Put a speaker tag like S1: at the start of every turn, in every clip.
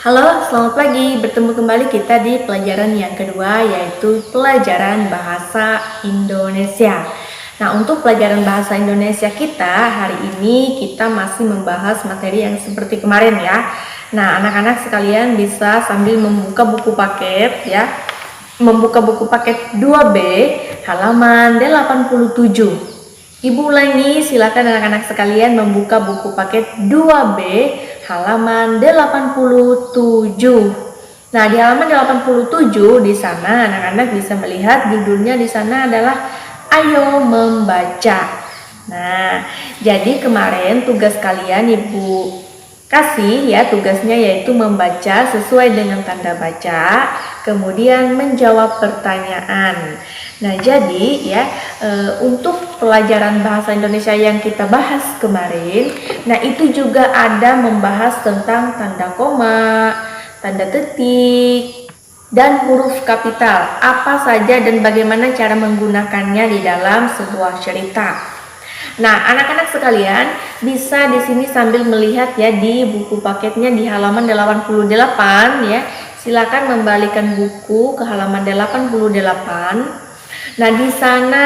S1: Halo, selamat pagi. Bertemu kembali kita di pelajaran yang kedua, yaitu pelajaran bahasa Indonesia. Nah, untuk pelajaran bahasa Indonesia kita hari ini kita masih membahas materi yang seperti kemarin ya. Nah, anak-anak sekalian bisa sambil membuka buku paket ya. Membuka buku paket 2B halaman 87. Ibu ulangi, silakan anak-anak sekalian membuka buku paket 2B halaman 87. Nah, di halaman 87 di sana anak-anak bisa melihat judulnya di sana adalah Ayo Membaca. Nah, jadi kemarin tugas kalian Ibu kasih ya, tugasnya yaitu membaca sesuai dengan tanda baca, kemudian menjawab pertanyaan. Nah, jadi ya untuk pelajaran bahasa Indonesia yang kita bahas kemarin, nah itu juga ada membahas tentang tanda koma, tanda titik, dan huruf kapital. Apa saja dan bagaimana cara menggunakannya di dalam sebuah cerita. Nah, anak-anak sekalian bisa di sini sambil melihat ya di buku paketnya di halaman 88 ya. Silakan membalikan buku ke halaman 88. Nah, di sana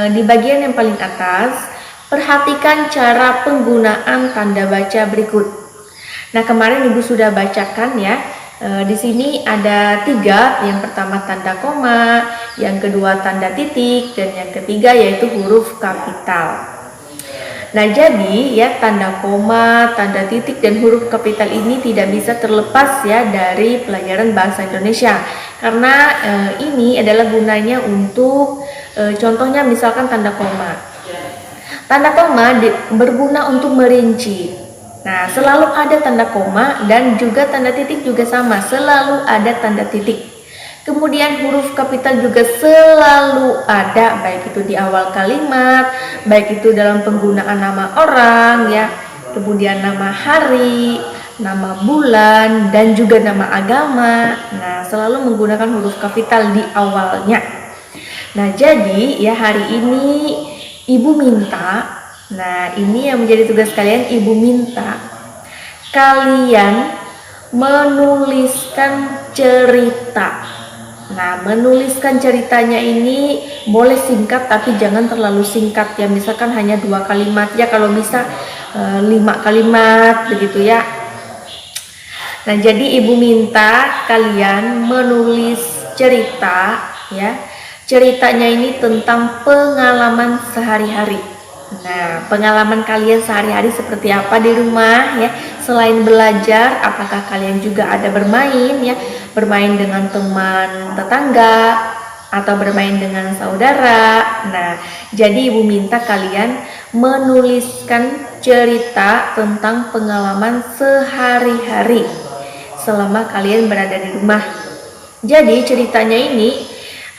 S1: di bagian yang paling atas perhatikan cara penggunaan tanda baca berikut. Nah, kemarin Ibu sudah bacakan ya. Di sini ada 3, yang pertama tanda koma, yang kedua tanda titik, dan yang ketiga yaitu huruf kapital. Nah, jadi ya tanda koma, tanda titik, dan huruf kapital ini tidak bisa terlepas ya dari pelajaran bahasa Indonesia. Karena ini adalah gunanya untuk contohnya misalkan tanda koma. Tanda koma berguna untuk merinci. Nah, selalu ada tanda koma dan juga tanda titik juga sama, selalu ada tanda titik. Kemudian huruf kapital juga selalu ada, baik itu di awal kalimat, baik itu dalam penggunaan nama orang ya, kemudian nama hari, nama bulan, dan juga nama agama. Nah, selalu menggunakan huruf kapital di awalnya. Nah, jadi ya hari ini Ibu minta, nah ini yang menjadi tugas kalian, Ibu minta kalian menuliskan cerita. Nah, menuliskan ceritanya ini boleh singkat tapi jangan terlalu singkat ya, misalkan hanya 2 kalimat ya, kalau bisa 5 kalimat begitu ya. Nah, jadi Ibu minta kalian menulis cerita ya. Ceritanya ini tentang pengalaman sehari-hari. Nah, pengalaman kalian sehari-hari seperti apa di rumah ya? Selain belajar, apakah kalian juga ada bermain ya? Bermain dengan teman tetangga atau bermain dengan saudara. Nah, jadi Ibu minta kalian menuliskan cerita tentang pengalaman sehari-hari selama kalian berada di rumah. Jadi ceritanya ini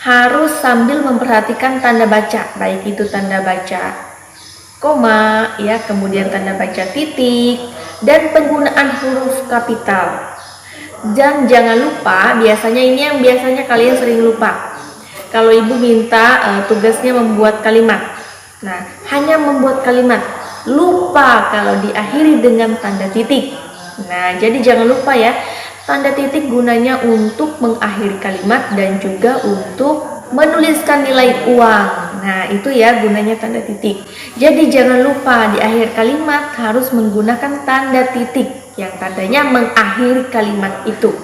S1: harus sambil memperhatikan tanda baca, baik itu tanda baca koma ya, kemudian tanda baca titik, dan penggunaan huruf kapital. Dan jangan lupa, biasanya ini yang biasanya kalian sering lupa. Kalau Ibu minta tugasnya membuat kalimat. Nah, hanya membuat kalimat, lupa kalau diakhiri dengan tanda titik. Nah, jadi jangan lupa ya, tanda titik gunanya untuk mengakhiri kalimat dan juga untuk menuliskan nilai uang. Nah, itu ya gunanya tanda titik. Jadi jangan lupa di akhir kalimat harus menggunakan tanda titik yang tandanya mengakhiri kalimat itu.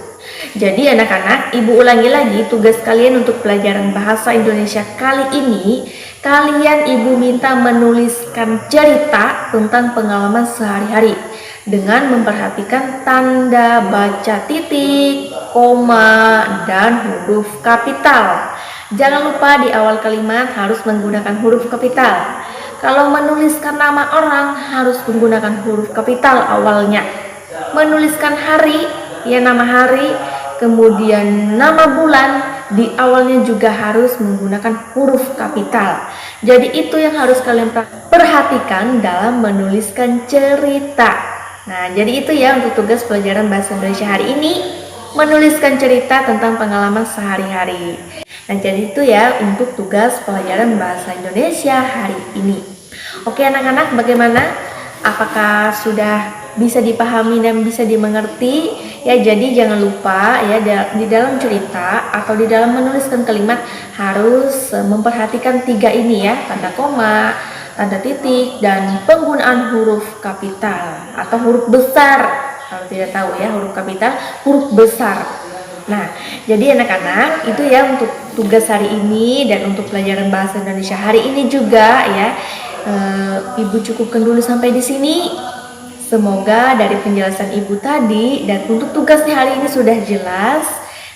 S1: Jadi anak-anak, Ibu ulangi lagi tugas kalian untuk pelajaran bahasa Indonesia kali ini. Kalian Ibu minta menuliskan cerita tentang pengalaman sehari-hari dengan memperhatikan tanda baca titik, koma, dan huruf kapital. Jangan lupa di awal kalimat harus menggunakan huruf kapital. Kalau menuliskan nama orang harus menggunakan huruf kapital awalnya. Menuliskan hari, ya nama hari, kemudian nama bulan di awalnya juga harus menggunakan huruf kapital. Jadi itu yang harus kalian perhatikan dalam menuliskan cerita. Nah, jadi itu ya untuk tugas pelajaran bahasa Indonesia hari ini, menuliskan cerita tentang pengalaman sehari-hari. Nah, jadi itu ya untuk tugas pelajaran bahasa Indonesia hari ini. Oke anak-anak, bagaimana? Apakah sudah bisa dipahami dan bisa dimengerti Ya, jadi jangan lupa ya di dalam cerita atau di dalam menuliskan kalimat harus memperhatikan 3 ini ya, tanda koma, tanda titik, dan penggunaan huruf kapital atau huruf besar. Kalau tidak tahu ya, huruf kapital, huruf besar. Nah, jadi anak-anak itu ya untuk tugas hari ini dan untuk pelajaran bahasa Indonesia hari ini juga ya. Ibu cukupkan dulu sampai di sini. Semoga dari penjelasan Ibu tadi dan untuk tugasnya hari ini sudah jelas.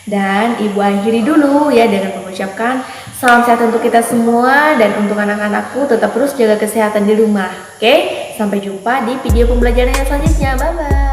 S1: Dan Ibu akhiri dulu ya dengan mengucapkan salam sehat untuk kita semua dan untuk anak-anakku tetap terus jaga kesehatan di rumah. Oke, sampai jumpa di video pembelajaran yang selanjutnya. Bye-bye.